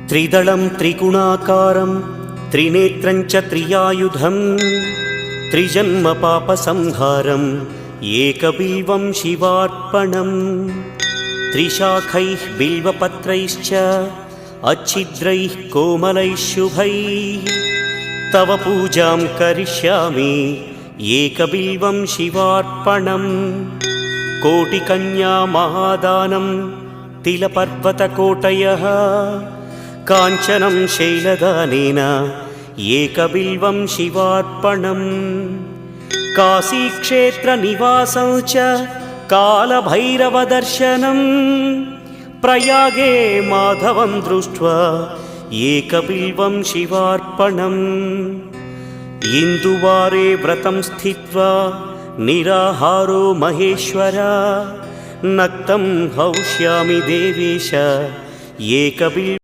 त्रिदलं त्रिगुणाकारं त्रिनेत्रं च त्रियायुधं त्रिजन्म पापसंहारम् एकबिल्वं शिवार्पणम् त्रिशाखैः बिल्वपत्रैश्च अच्छिद्रैः कोमलैः शुभैः तव पूजां करिष्यामि एकबिल्वं शिवार्पणम् कोटिकन्या महादानं तिलपर्वतकोटयः काञ्चनं शैलदानेन एकबिल्वं शिवार्पणम् काशीक्षेत्रनिवासं च कालभैरवदर्शनं प्रयागे माधवं दृष्ट्वा एकबिल्वं शिवार्पणम् इन्दुवारे व्रतं स्थित्वा निराहारो महेश्वर नक्तं हौष्यामि देवेश एकबिल्वम्